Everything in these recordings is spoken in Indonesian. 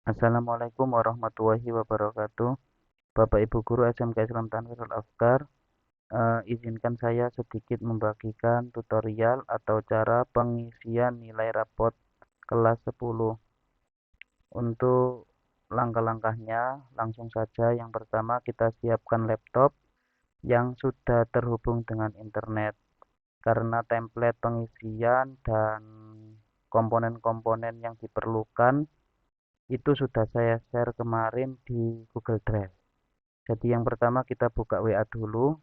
Assalamualaikum warahmatullahi wabarakatuh. Bapak Ibu Guru SMK Islam Tanwirul Afkar, izinkan saya sedikit membagikan tutorial atau cara pengisian nilai rapot kelas 10. Untuk langkah-langkahnya, langsung saja. Yang pertama, kita siapkan laptop yang sudah terhubung dengan internet. Karena template pengisian dan komponen-komponen yang diperlukan itu sudah saya share kemarin di Google Drive. Jadi yang pertama kita buka WA dulu,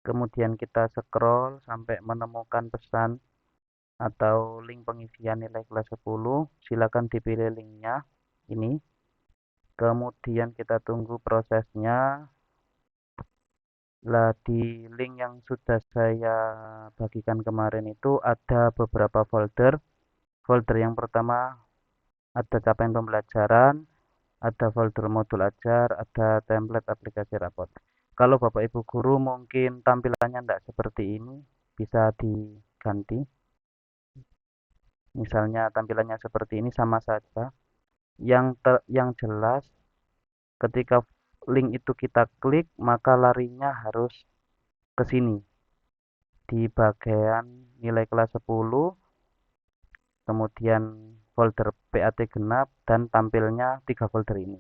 kemudian kita scroll sampai menemukan pesan atau link pengisian nilai kelas 10. Silakan dipilih linknya ini. Kemudian kita tunggu prosesnya. Lah di link yang sudah saya bagikan kemarin itu ada beberapa folder. Folder yang pertama ada capaian pembelajaran, ada folder modul ajar, ada template aplikasi rapot. Kalau Bapak Ibu Guru mungkin tampilannya tidak seperti ini, bisa diganti. Misalnya tampilannya seperti ini sama saja. Yang jelas ketika link itu kita klik, maka larinya harus ke sini. Di bagian nilai kelas 10, kemudian folder PAT genap dan tampilnya 3 folder ini.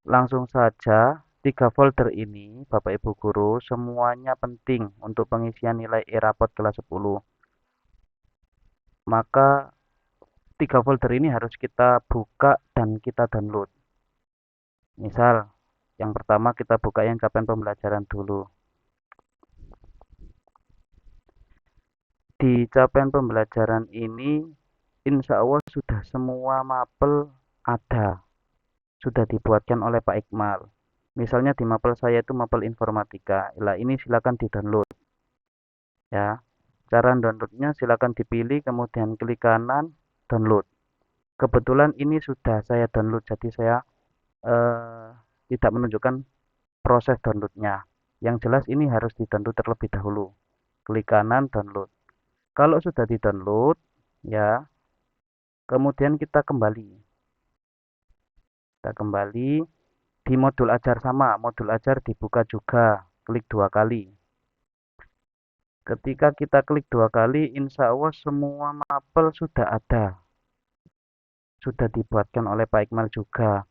Langsung saja, 3 folder ini Bapak Ibu Guru semuanya penting untuk pengisian nilai e-rapot kelas 10. Maka 3 folder ini harus kita buka dan kita download. Misal, yang pertama kita buka yang capaian pembelajaran dulu. Di capaian pembelajaran ini, insya Allah sudah semua mapel ada. Sudah dibuatkan oleh Pak Iqmal. Misalnya di mapel saya itu mapel informatika. Lah ini silakan di-download ya. Cara downloadnya silakan dipilih, kemudian klik kanan download. Kebetulan ini sudah saya download, jadi saya eh, tidak menunjukkan proses downloadnya. Yang jelas ini harus di-download terlebih dahulu. Klik kanan download. Kalau sudah di-download ya, kemudian kita kembali. Kita kembali di modul ajar sama, modul ajar dibuka juga, klik 2 kali. Ketika kita klik 2 kali, insya Allah semua mapel sudah ada. Sudah dibuatkan oleh Pak Iqmal juga.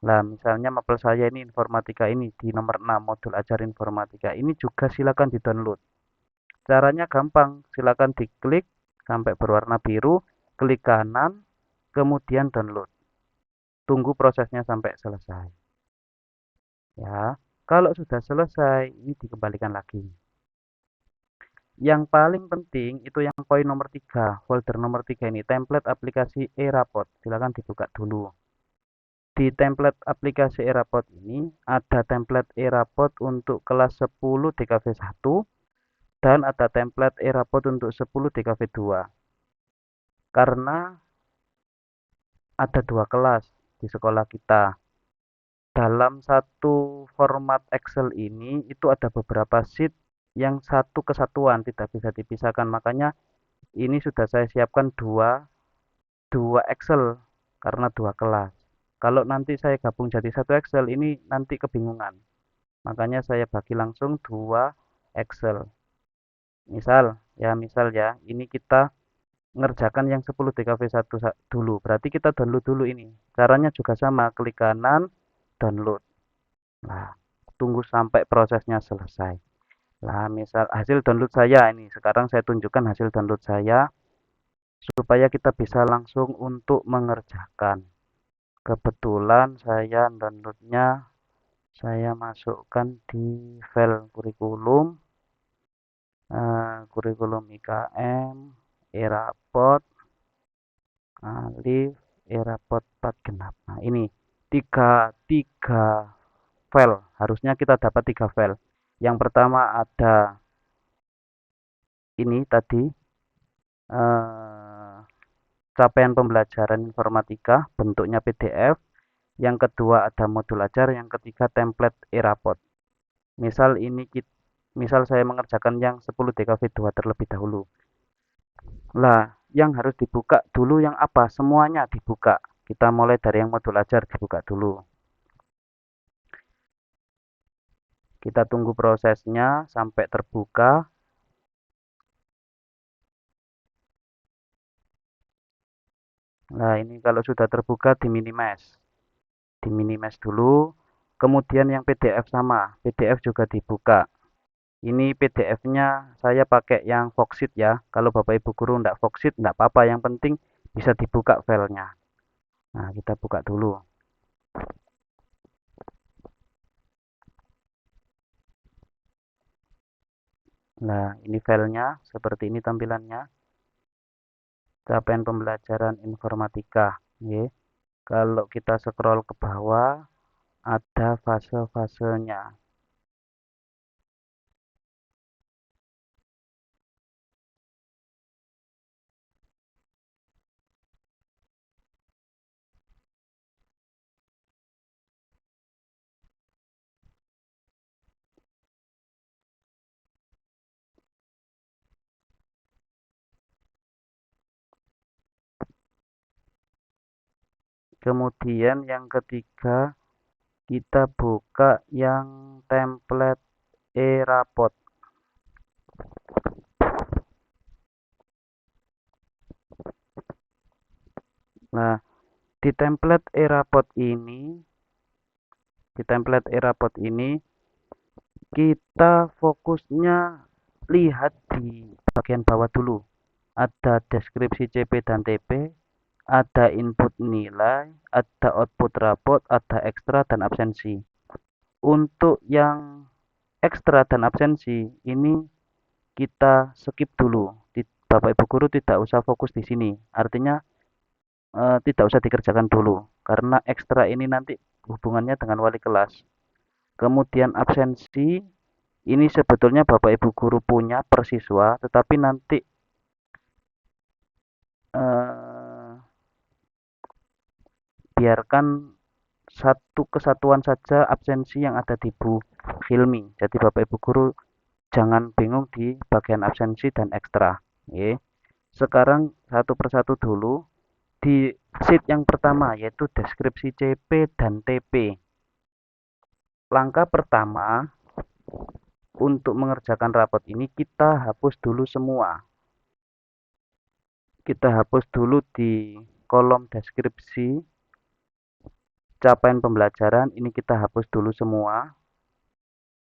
Nah, misalnya mapel saya ini informatika ini di nomor 6 modul ajar informatika ini juga silakan di-download. Caranya gampang, silakan diklik sampai berwarna biru, klik kanan, kemudian download. Tunggu prosesnya sampai selesai. Ya, kalau sudah selesai, ini dikembalikan lagi. Yang paling penting itu yang poin nomor 3, folder nomor 3 ini, template aplikasi e-rapot. Silakan dibuka dulu. Di template aplikasi e-rapot ini ada template e-rapot untuk kelas 10 DKV 1 dan ada template e-rapot untuk 10 DKV 2. Karena ada 2 kelas di sekolah kita. Dalam satu format Excel ini itu ada beberapa sheet yang satu kesatuan, tidak bisa dipisahkan. Makanya ini sudah saya siapkan dua Excel karena 2 kelas. Kalau nanti saya gabung jadi satu Excel ini nanti kebingungan. Makanya saya bagi langsung 2 Excel. Misal ya, ini kita ngerjakan yang 10 DKV 1 dulu. Berarti kita download dulu ini. Caranya juga sama, klik kanan, download. Nah, tunggu sampai prosesnya selesai. Nah, misal hasil download saya ini, sekarang saya tunjukkan hasil download saya supaya kita bisa langsung untuk mengerjakan. Kebetulan saya downloadnya saya masukkan di file kurikulum, kurikulum IKM, e-rapot, alif, e-rapot 4 genap. Nah, ini tiga file. Harusnya kita dapat 3 file. Yang pertama ada ini tadi eh, capaian pembelajaran informatika bentuknya PDF. Yang kedua ada modul ajar, yang ketiga template e-rapot. Misal saya mengerjakan yang 10 DKV 2 terlebih dahulu. Lah, yang harus dibuka dulu yang apa? Semuanya dibuka. Kita mulai dari yang modul ajar dibuka dulu. Kita tunggu prosesnya sampai terbuka. Nah, ini kalau sudah terbuka di minimize dulu. Kemudian yang PDF sama, PDF juga dibuka. Ini PDF-nya saya pakai yang Voxit ya. Kalau Bapak Ibu guru enggak Voxit, enggak apa-apa. Yang penting bisa dibuka filenya. Nah, kita buka dulu. Nah, ini filenya, seperti ini tampilannya. Capaian pembelajaran informatika. Ya. Kalau kita scroll ke bawah, ada fase-fasenya. Kemudian yang ketiga, kita buka yang template e-rapot. Nah, di template e-rapot ini kita fokusnya lihat di bagian bawah dulu. Ada deskripsi CP dan TP, ada input nilai, ada output rapot, ada ekstra dan absensi. Untuk yang ekstra dan absensi ini kita skip dulu. Bapak Ibu guru tidak usah fokus di sini. Artinya tidak usah dikerjakan dulu karena ekstra ini nanti hubungannya dengan wali kelas. Kemudian absensi ini sebetulnya Bapak Ibu guru punya per siswa, tetapi nanti biarkan satu kesatuan saja absensi yang ada di Bu Hilmi. Jadi Bapak Ibu guru jangan bingung di bagian absensi dan ekstra. Oke. Sekarang satu persatu dulu. Di sheet yang pertama yaitu deskripsi CP dan TP. Langkah pertama untuk mengerjakan rapot ini kita hapus dulu semua. Kita hapus dulu di kolom deskripsi capaian pembelajaran ini kita hapus dulu semua.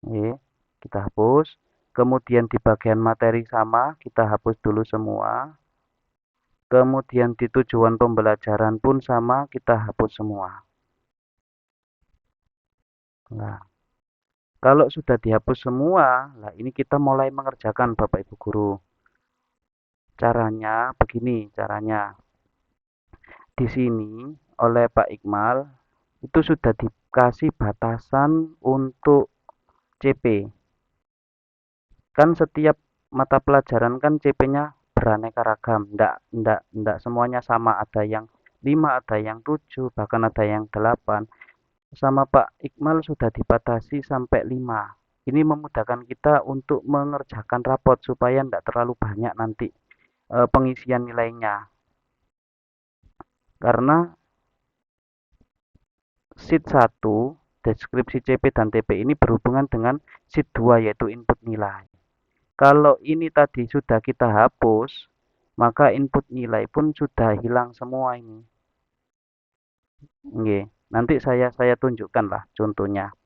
Oke, kita hapus. Kemudian di bagian materi sama kita hapus dulu semua. Kemudian di tujuan pembelajaran pun sama kita hapus semua. Nah, kalau sudah dihapus semua, nah ini kita mulai mengerjakan Bapak Ibu guru. Caranya begini, caranya. Di sini oleh Pak Iqmal itu sudah dikasih batasan untuk CP. Kan setiap mata pelajaran kan CP-nya beraneka ragam. Ndak semuanya sama. Ada yang 5, ada yang 7, bahkan ada yang 8. Sama Pak Iqmal sudah dibatasi sampai 5. Ini memudahkan kita untuk mengerjakan rapot supaya tidak terlalu banyak nanti pengisian nilainya. Karena sheet 1, deskripsi CP dan TP ini berhubungan dengan sheet 2 yaitu input nilai. Kalau ini tadi sudah kita hapus, maka input nilai pun sudah hilang semua ini. Oke, nanti saya tunjukkan lah contohnya.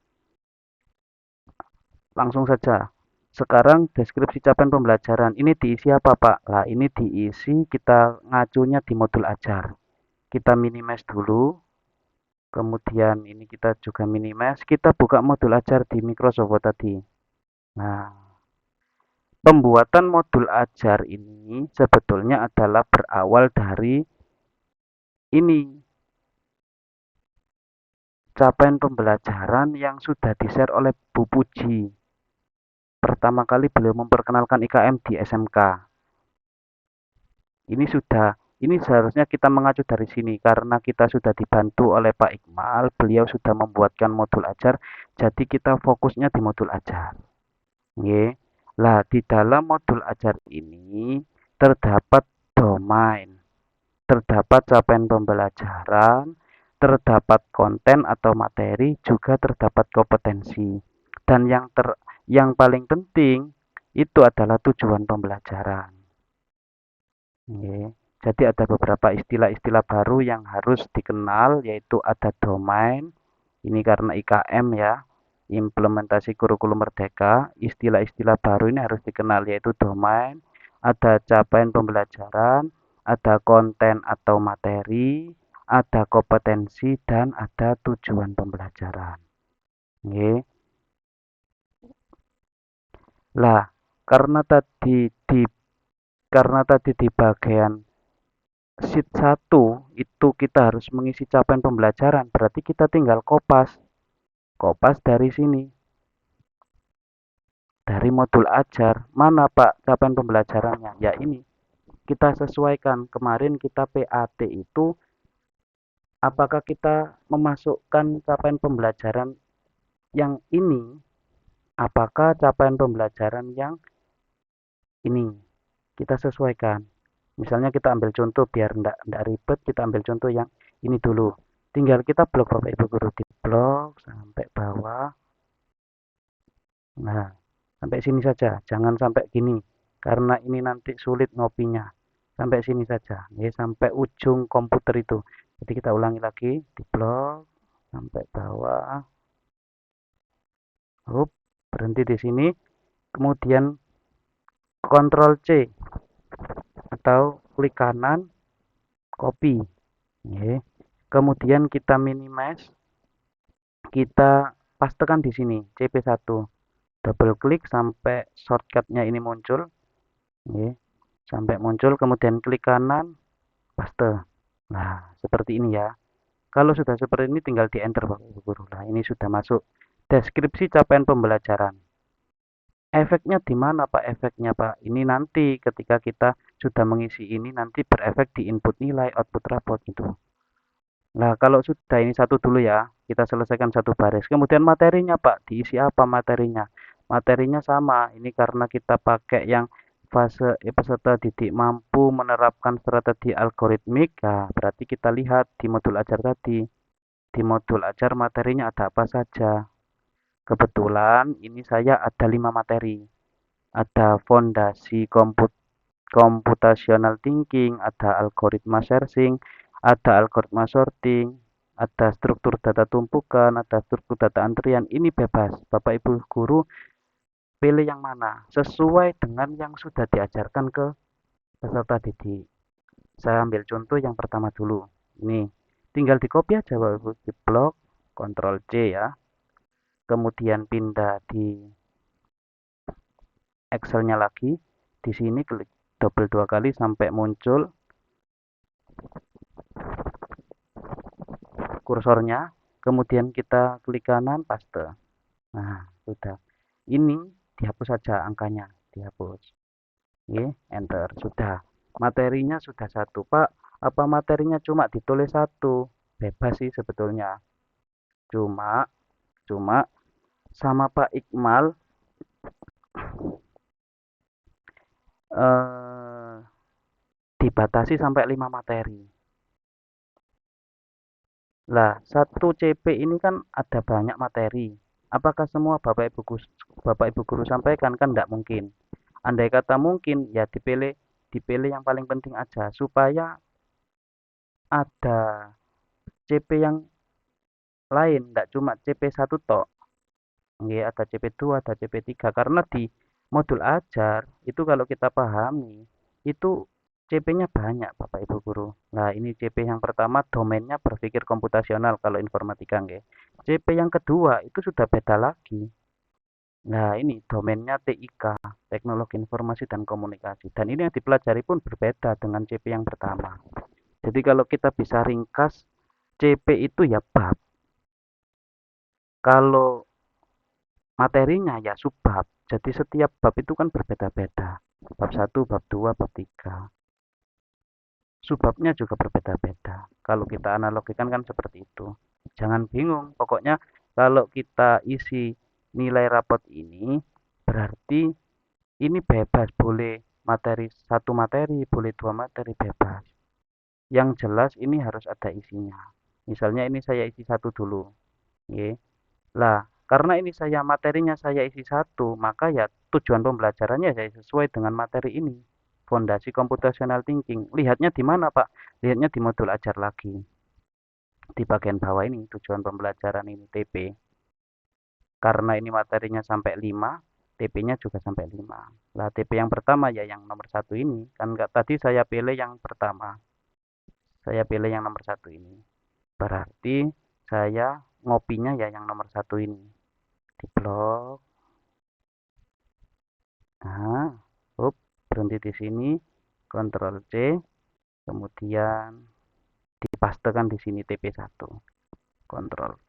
Langsung saja. Sekarang deskripsi capaian pembelajaran. Ini diisi apa, Pak? Nah, ini diisi kita ngacunya di modul ajar. Kita minimize dulu. Kemudian ini kita juga minimize. Kita buka modul ajar di Microsoft Word tadi. Nah, pembuatan modul ajar ini sebetulnya adalah berawal dari ini. Capaian pembelajaran yang sudah di-share oleh Bu Puji. Pertama kali beliau memperkenalkan IKM di SMK. Ini seharusnya kita mengacu dari sini karena kita sudah dibantu oleh Pak Iqmal, beliau sudah membuatkan modul ajar, jadi kita fokusnya di modul ajar. Oke. Lah di dalam modul ajar ini terdapat domain. terdapat capaian pembelajaran, terdapat konten atau materi, juga terdapat kompetensi. Dan yang paling penting itu adalah tujuan pembelajaran. Oke. Jadi ada beberapa istilah-istilah baru yang harus dikenal, yaitu ada domain, ini karena IKM ya, implementasi kurikulum merdeka, istilah-istilah baru ini harus dikenal, yaitu domain, ada capaian pembelajaran, ada konten atau materi, ada kompetensi, dan ada tujuan pembelajaran. Oke. Lah, karena tadi di bagian sheet 1 itu kita harus mengisi capaian pembelajaran, berarti kita tinggal kopas. Kopas dari sini. Dari modul ajar. Mana Pak capaian pembelajarannya? Ya ini. Kita sesuaikan. Kemarin kita PAT itu apakah kita memasukkan capaian pembelajaran yang ini? Apakah capaian pembelajaran yang ini? Kita sesuaikan. Misalnya kita ambil contoh biar enggak ribet, kita ambil contoh yang ini dulu. Tinggal kita blok Bapak Ibu Guru, di blok sampai bawah. Nah, sampai sini saja, jangan sampai gini, karena ini nanti sulit ngopinya. Sampai sini saja, ya, sampai ujung komputer itu. Jadi kita ulangi lagi, di blok sampai bawah. Hup, berhenti di sini. Kemudian Ctrl C atau klik kanan, copy. Ya. Kemudian kita minimize, kita pastekan di sini CP1. Double klik sampai shortcutnya ini muncul. Ya. Sampai muncul, kemudian klik kanan, paste. Nah, seperti ini ya. Kalau sudah seperti ini tinggal di enter Bapak Ibu Guru. Nah, ini sudah masuk deskripsi capaian pembelajaran. Efeknya di mana Pak? Efeknya Pak, ini nanti ketika kita sudah mengisi ini nanti berefek di input nilai, output raport gitu. Nah, kalau sudah ini satu dulu ya, kita selesaikan satu baris. Kemudian materinya Pak, diisi apa materinya? Materinya sama, ini karena kita pakai yang fase peserta didik mampu menerapkan strategi algoritmik. Nah, berarti kita lihat di modul ajar tadi. Di modul ajar materinya ada apa saja. Kebetulan ini saya ada 5 materi. Ada fondasi computational thinking, ada algoritma sharing, ada algoritma sorting, ada struktur data tumpukan, ada struktur data antrian. Ini bebas. Bapak Ibu Guru pilih yang mana sesuai dengan yang sudah diajarkan ke peserta didik. Saya ambil contoh yang pertama dulu. Ini tinggal di copy aja Bapak Ibu, di blok, Ctrl C ya. Kemudian pindah di Excel-nya lagi. Di sini klik double 2 kali sampai muncul kursornya. Kemudian kita klik kanan, paste. Nah, sudah. Ini dihapus saja angkanya, dihapus. Oke, enter. Sudah. Materinya sudah satu. Pak, apa materinya cuma ditulis satu? Bebas sih sebetulnya. Cuma, cuma sama Pak Iqmal eh, dibatasi sampai 5 materi. Lah, satu CP ini kan ada banyak materi. Apakah semua Bapak Ibu guru sampaikan? Kan tidak mungkin. Andai kata mungkin, ya dipilih yang paling penting aja supaya ada CP yang lain, tidak cuma CP1 tok. Nggih, ada CP2, ada CP3 karena di modul ajar itu kalau kita pahami itu CP-nya banyak Bapak Ibu guru. Nah, ini CP yang pertama domainnya berpikir komputasional kalau informatika nggih. CP yang kedua itu sudah beda lagi. Nah, ini domainnya TIK, Teknologi Informasi dan Komunikasi. Dan ini yang dipelajari pun berbeda dengan CP yang pertama. Jadi kalau kita bisa ringkas, CP itu ya bab. Kalau materinya ya subbab. Jadi setiap bab itu kan berbeda-beda. Bab 1, bab 2, bab 3. Subbabnya juga berbeda-beda. Kalau kita analogikan kan seperti itu. Jangan bingung. Pokoknya kalau kita isi nilai rapot ini berarti ini bebas. Boleh materi satu materi, boleh dua materi bebas. yang jelas ini harus ada isinya. Misalnya ini saya isi satu dulu. Oke. Lah, karena ini materinya saya isi satu, maka ya tujuan pembelajarannya saya sesuai dengan materi ini. Fondasi Computational Thinking. Lihatnya di mana, Pak? Lihatnya di modul ajar lagi. Di bagian bawah ini, tujuan pembelajaran ini, TP. Karena ini materinya sampai 5, TP-nya juga sampai 5. Lah, TP yang pertama ya yang nomor satu ini. Kan tadi saya pilih yang pertama. Saya pilih yang nomor satu ini. Berarti saya ngopinya ya yang nomor satu ini. Di blok. Nah, berhenti di sini. Ctrl C. Kemudian dipastekan di sini TP1. Ctrl V.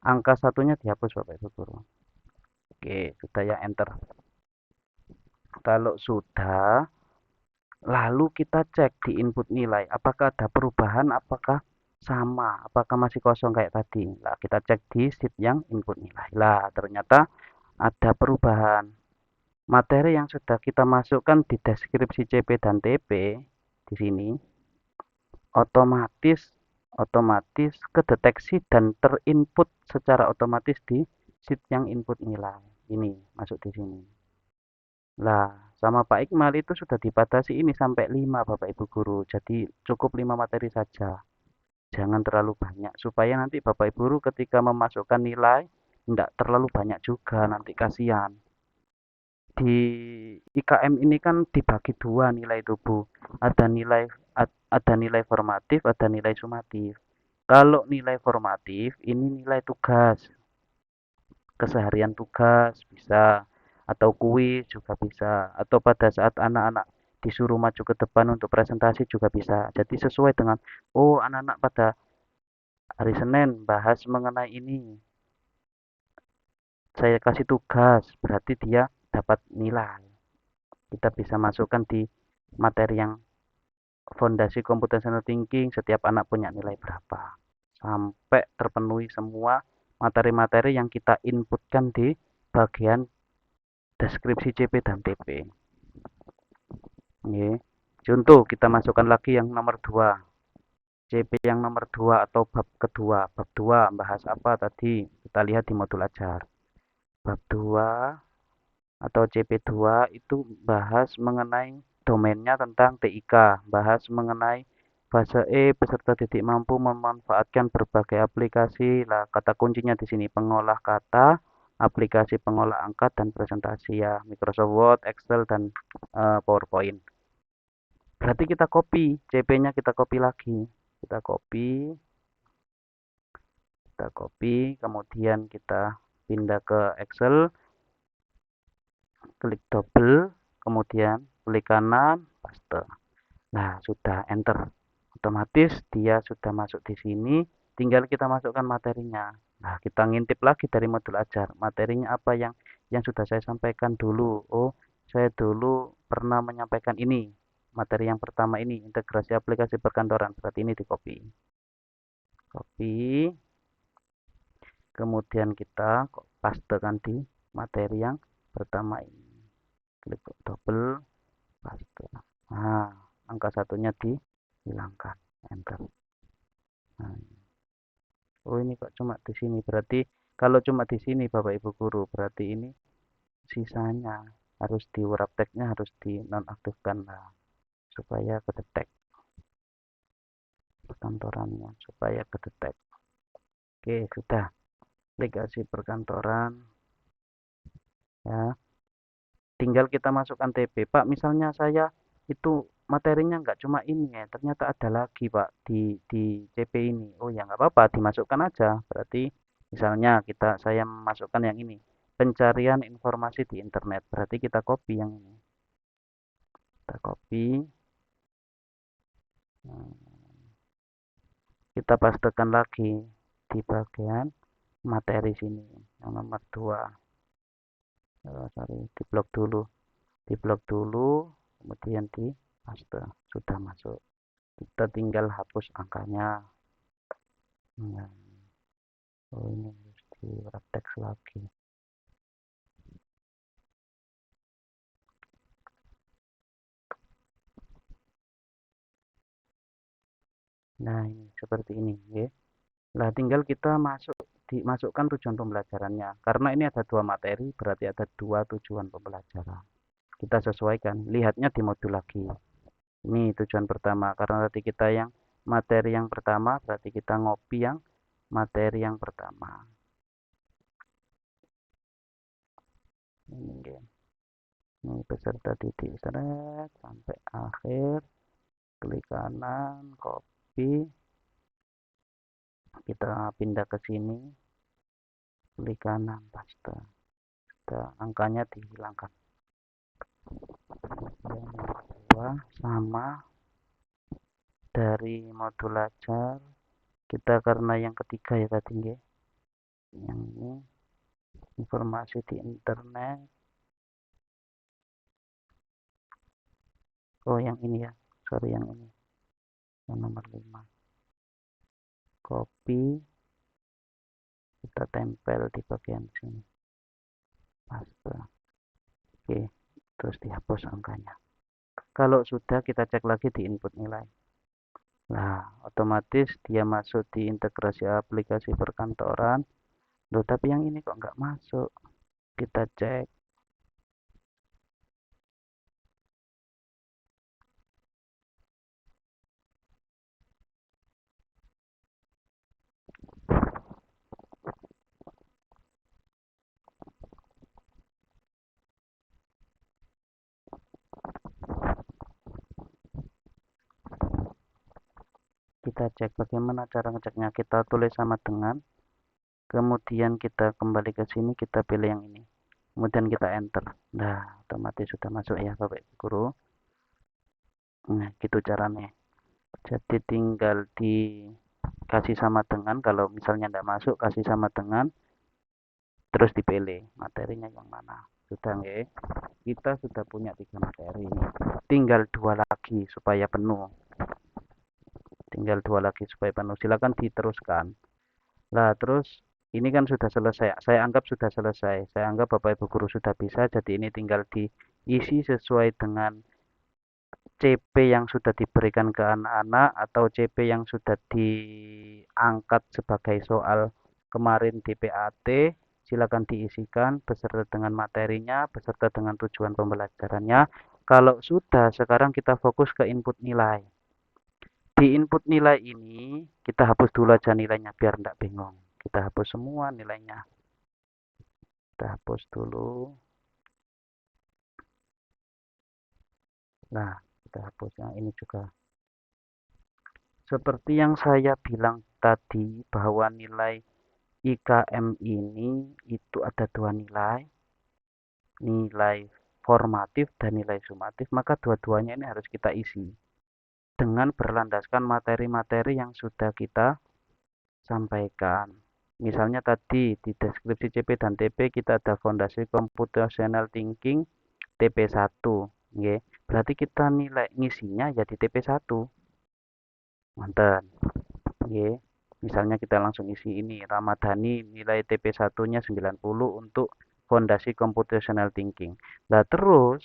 Angka satunya dihapus Bapak Ibu Guru. Oke, sudah ya, enter. Kalau sudah, lalu kita cek di input nilai, apakah ada perubahan, apakah sama, apakah masih kosong kayak tadi. Nah, kita cek di sheet yang input nilai. Lah, ternyata ada perubahan. Materi yang sudah kita masukkan di deskripsi CP dan TP di sini otomatis otomatis kedeteksi dan terinput secara otomatis di sheet yang input nilai. Ini masuk di sini. Lah, sama Pak Ikmal itu sudah dibatasi ini sampai 5 Bapak Ibu Guru. Jadi cukup 5 materi saja. Jangan terlalu banyak supaya nanti Bapak Ibu Guru ketika memasukkan nilai tidak terlalu banyak juga, nanti kasihan. Di IKM ini kan dibagi dua nilai itu Bu. Ada nilai formatif, ada nilai sumatif. Kalau nilai formatif ini nilai tugas, keseharian tugas bisa, atau kuis juga bisa, atau pada saat anak-anak disuruh maju ke depan untuk presentasi juga bisa. Jadi sesuai dengan, oh anak-anak pada hari Senin bahas mengenai ini, saya kasih tugas, berarti dia dapat nilai. Kita bisa masukkan di materi yang fondasi computational thinking, setiap anak punya nilai berapa. Sampai terpenuhi semua materi-materi yang kita inputkan di bagian deskripsi CP dan TP. Oke. Contoh, kita masukkan lagi yang nomor 2. CP yang nomor 2 atau bab kedua. Bab 2 bahas apa tadi? Kita lihat di modul ajar. Bab 2 atau CP2 itu bahas mengenai domainnya tentang TIK, bahas mengenai fase E beserta titik mampu memanfaatkan berbagai aplikasi. Lah, kata kuncinya di sini pengolah kata, aplikasi pengolah angka dan presentasi ya, Microsoft Word, Excel dan PowerPoint. Berarti kita copy, CP-nya kita copy lagi. Kita copy, kemudian kita pindah ke Excel, klik double, kemudian klik kanan, paste. Nah, sudah enter. Otomatis dia sudah masuk di sini, tinggal kita masukkan materinya. Nah, kita ngintip lagi dari modul ajar. Materinya apa yang sudah saya sampaikan dulu. Oh, saya dulu pernah menyampaikan ini. Materi yang pertama ini, integrasi aplikasi perkantoran. Berarti ini di copy. Copy. Kemudian kita pastekan di materi yang pertama ini. Klik double, paste. Nah, angka satunya dihilangkan, enter. Nah, oh ini kok cuma di sini, berarti kalau cuma di sini Bapak Ibu Guru, berarti ini sisanya harus di wrap tag-nya harus dinonaktifkan lah, supaya kedetek perkantorannya, supaya kedetek. Oke, sudah. Aplikasi perkantoran ya. Tinggal kita masukkan TP. Pak, misalnya saya itu materinya nggak cuma ini ya, ternyata ada lagi Pak di CP ini. Oh ya nggak apa-apa, dimasukkan aja. Berarti misalnya saya masukkan yang ini, pencarian informasi di internet. Berarti kita copy yang ini. Kita copy. Kita pastekan lagi di bagian materi sini. Yang nomor 2. Sorry, di blok dulu, kemudian di paste. Sudah masuk, kita tinggal hapus angkanya. Nah, oh ini harus di wrap text lagi. Nah, ini seperti ini, ya. Nah, tinggal kita dimasukkan tujuan pembelajarannya. Karena ini ada dua materi, berarti ada dua tujuan pembelajaran. Kita sesuaikan, lihatnya di modul lagi. Ini tujuan pertama, karena tadi kita yang materi yang pertama, berarti kita ngopi yang materi yang pertama. Ini peserta didik seret sampai akhir, klik kanan, copy, kita pindah ke sini, klik kanan, paste. Angkanya dihilangkan. Yang kedua sama dari modul ajar, kita karena yang ketiga ya tadi ya, yang ini informasi di internet. Oh, yang ini ya, sorry, yang ini, yang nomor 5. Copy, kita tempel di bagian sini, paste. Oke, terus dihapus angkanya. Kalau sudah, kita cek lagi di input nilai. Nah, otomatis dia masuk di integrasi aplikasi perkantoran. Loh, tapi yang ini kok nggak masuk? Kita cek. Kita cek bagaimana cara ngeceknya. Kita tulis sama dengan, kemudian kita kembali ke sini, kita pilih yang ini. Kemudian kita enter. Nah, otomatis sudah masuk ya Bapak Ibu Guru. Nah, gitu caranya. Jadi tinggal dikasih sama dengan, kalau misalnya tidak masuk, kasih sama dengan, terus dipilih materinya yang mana. Sudah nggak? Kita sudah punya 3 materi. Tinggal 2 lagi supaya penuh. Silakan diteruskan. Nah, terus ini kan sudah selesai. Saya anggap sudah selesai. Saya anggap Bapak Ibu Guru sudah bisa. Jadi ini tinggal diisi sesuai dengan CP yang sudah diberikan ke anak-anak atau CP yang sudah diangkat sebagai soal kemarin di PAT. Silakan diisikan beserta dengan materinya, beserta dengan tujuan pembelajarannya. Kalau sudah, sekarang kita fokus ke input nilai. Di input nilai ini, kita hapus dulu aja nilainya biar tidak bingung. Kita hapus semua nilainya. Kita hapus dulu. Nah, kita hapus yang ini juga. Seperti yang saya bilang tadi, bahwa nilai IKM ini itu ada 2 nilai. Nilai formatif dan nilai sumatif. Maka dua-duanya ini harus kita isi. Dengan berlandaskan materi-materi yang sudah kita sampaikan. Misalnya tadi di deskripsi CP dan TP kita ada fondasi computational thinking TP1, nggih. Berarti kita nilai ngisinya ya di TP1. Manten, nggih. Misalnya kita langsung isi ini, Ramadhani nilai TP1-nya 90 untuk fondasi computational thinking. Nah, terus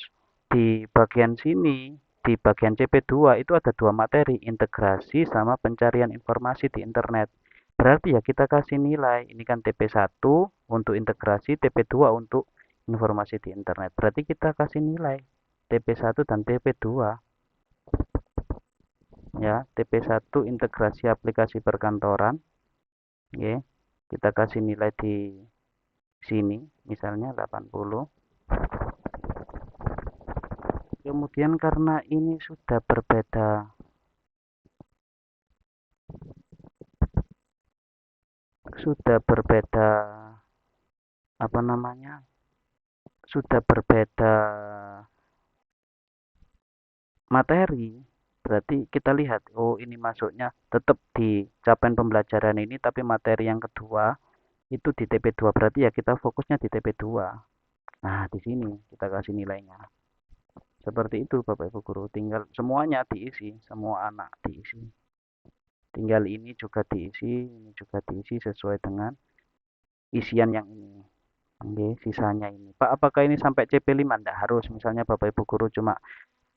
di bagian sini, di bagian CP2 itu ada 2 materi, integrasi sama pencarian informasi di internet. Berarti ya kita kasih nilai, ini kan TP1 untuk integrasi, TP2 untuk informasi di internet. Berarti kita kasih nilai TP1 dan TP2. Ya, TP1 integrasi aplikasi perkantoran. Ya, kita kasih nilai di sini, misalnya 80. Kemudian karena ini sudah berbeda apa namanya? Sudah berbeda materi, berarti kita lihat, oh ini masuknya tetap di capaian pembelajaran ini, tapi materi yang kedua itu di TP2, berarti ya kita fokusnya di TP2. Nah, di sini kita kasih nilainya. Seperti itu Bapak Ibu Guru, tinggal semuanya diisi, semua anak diisi. Tinggal ini juga diisi sesuai dengan isian yang ini. Oke, sisanya ini. Pak, apakah ini sampai CP5? Tidak harus. Misalnya Bapak Ibu Guru cuma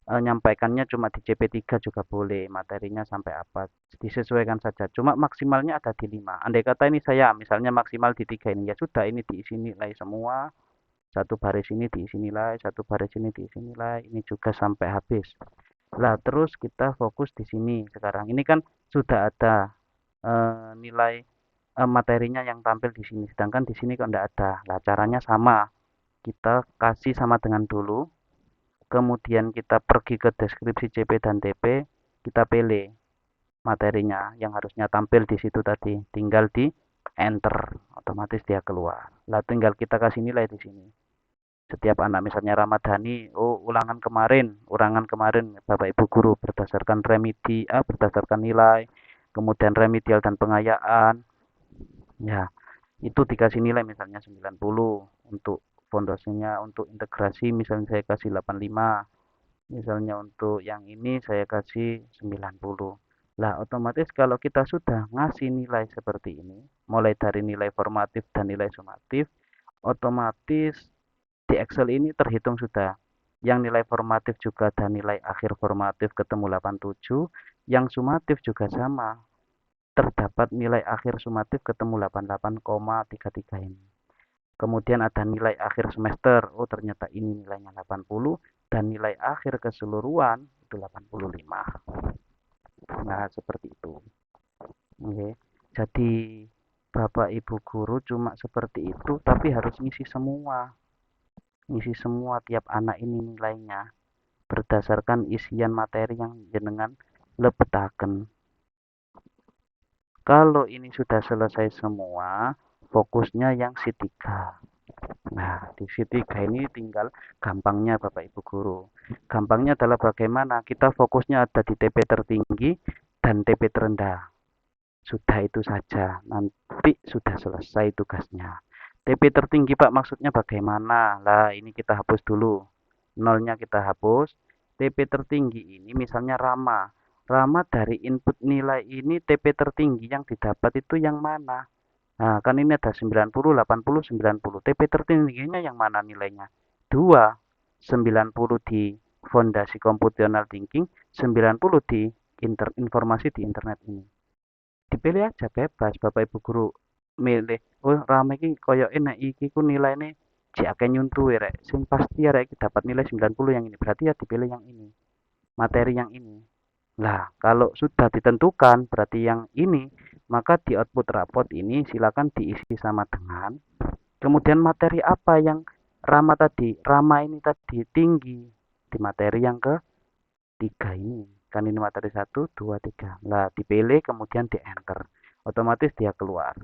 nyampaikannya cuma di CP3 juga boleh, materinya sampai apa, disesuaikan saja. Cuma maksimalnya ada di 5. Andai kata ini saya misalnya maksimal di 3 ini, ya sudah ini diisi nilai semua, satu baris ini diisi nilai, satu baris ini diisi nilai, ini juga sampai habis. Lah terus kita fokus di sini sekarang. Ini kan sudah ada nilai materinya yang tampil di sini, sedangkan di sini kok enggak ada. Lah caranya sama, kita kasih sama dengan dulu, kemudian kita pergi ke deskripsi CP dan TP, kita pilih materinya yang harusnya tampil di situ tadi, tinggal di enter, otomatis dia keluar. Lah tinggal kita kasih nilai di sini. Setiap anak misalnya Ramadhani, oh ulangan kemarin Bapak Ibu guru berdasarkan berdasarkan nilai, kemudian remedial dan pengayaan. Ya, itu dikasih nilai misalnya 90 untuk fondasinya, untuk integrasi misalnya saya kasih 85, misalnya untuk yang ini saya kasih 90. Lah otomatis kalau kita sudah ngasih nilai seperti ini, mulai dari nilai formatif dan nilai sumatif, otomatis di Excel ini terhitung sudah yang nilai formatif juga ada nilai akhir formatif ketemu 87, yang sumatif juga sama, terdapat nilai akhir sumatif ketemu 88,33 ini. Kemudian ada nilai akhir semester, oh ternyata ini nilainya 80, dan nilai akhir keseluruhan itu 85. Nah, seperti itu. Oke. Jadi Bapak Ibu guru cuma seperti itu, tapi harus ngisi semua. Ngisi semua tiap anak ini nilainya berdasarkan isian materi yang jenengan lebetaken. Kalau ini sudah selesai semua, fokusnya yang sheet 3. Nah, di sheet 3 ini tinggal gampangnya Bapak Ibu guru. Gampangnya adalah bagaimana kita fokusnya ada di TP tertinggi dan TP terendah. Sudah itu saja, nanti sudah selesai tugasnya. TP tertinggi Pak maksudnya bagaimana? Lah ini kita hapus dulu. Nolnya kita hapus. TP tertinggi ini misalnya Rama. Rama dari input nilai ini TP tertinggi yang didapat itu yang mana? Nah, kan ini ada 90, 80, 90. TP tertingginya yang mana nilainya? 2. 90 di fondasi computational thinking, 90 di informasi di internet ini. Dipilih aja bebas Bapak Ibu guru milih. Oh, rame iki koyo enak iki ku nilaine jek akeh nyuntuhe rek. Sing pasti rek dapat nilai 90 yang ini. Berarti ya dipilih yang ini. Materi yang ini. Lah, kalau sudah ditentukan berarti yang ini, maka di output rapot ini silakan diisi sama dengan kemudian materi apa yang Rama ini tadi tinggi di materi yang ketiga ini. Kan ini materi 1, 2, 3. Lah, dipilih kemudian di enter. Otomatis dia keluar.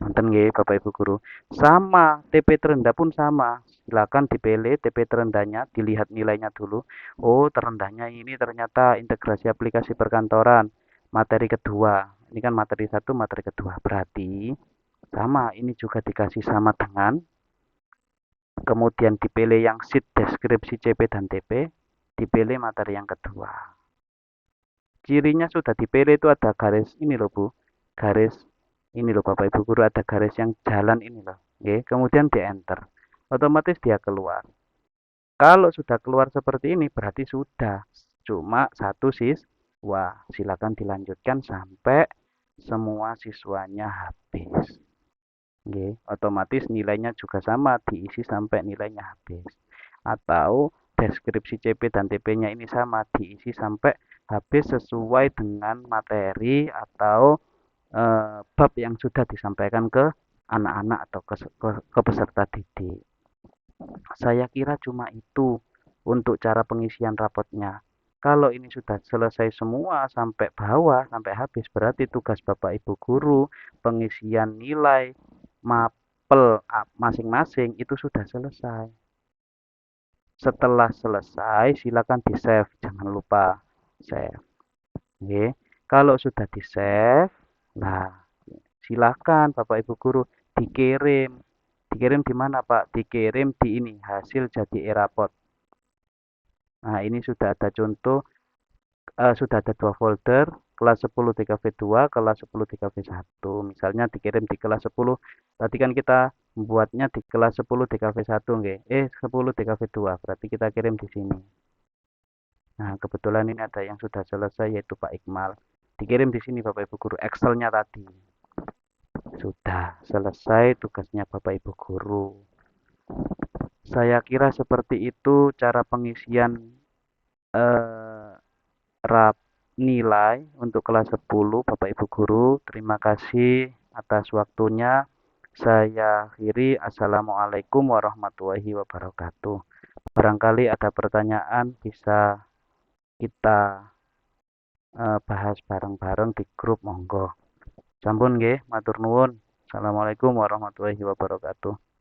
Nonton nggih Bapak Ibu guru. Sama TP terendah pun sama. Silakan dipilih TP terendahnya, dilihat nilainya dulu. Oh, terendahnya ini ternyata integrasi aplikasi perkantoran. Materi kedua. Ini kan materi 1, materi kedua. Berarti sama, ini juga dikasih sama dengan kemudian dipilih yang sheet deskripsi CP dan TP, dipilih materi yang kedua. Cirinya sudah dipilih itu ada garis ini loh Bu. Garis ini loh Bapak Ibu guru, ada garis yang jalan ini loh. Oke, kemudian di enter. Otomatis dia keluar. Kalau sudah keluar seperti ini berarti sudah cuma satu siswa. Silakan dilanjutkan sampai semua siswanya habis. Oke, otomatis nilainya juga sama, diisi sampai nilainya habis. Atau deskripsi CP dan TP-nya ini sama, diisi sampai habis sesuai dengan materi atau bab yang sudah disampaikan ke anak-anak atau ke peserta didik. Saya kira cuma itu untuk cara pengisian rapotnya. Kalau ini sudah selesai semua sampai bawah, sampai habis, berarti tugas Bapak Ibu guru pengisian nilai mapel masing-masing itu sudah selesai. Setelah selesai, silakan di-save, jangan lupa save. Oke. Kalau sudah di-save, nah silakan Bapak Ibu guru dikirim. Dikirim di mana Pak? Dikirim di ini, hasil jadi e-raport. Nah, ini sudah ada contoh, sudah ada 2 folder, kelas 10 TKV2, kelas 10 TKV1. Misalnya dikirim di kelas 10, tadi kan kita membuatnya di kelas 10 TKV1 nggih. 10 TKV2, berarti kita kirim di sini. Nah, kebetulan ini ada yang sudah selesai yaitu Pak Iqmal. Dikirim di sini Bapak Ibu guru Excelnya tadi. Sudah selesai tugasnya Bapak Ibu guru. Saya kira seperti itu cara pengisian eh, rap nilai untuk kelas 10 Bapak Ibu guru. Terima kasih atas waktunya. Saya akhiri. Assalamualaikum warahmatullahi wabarakatuh. Barangkali ada pertanyaan bisa kita bahas bareng-bareng di grup monggo. Sampun nggih, matur nuwun. Assalamualaikum warahmatullahi wabarakatuh.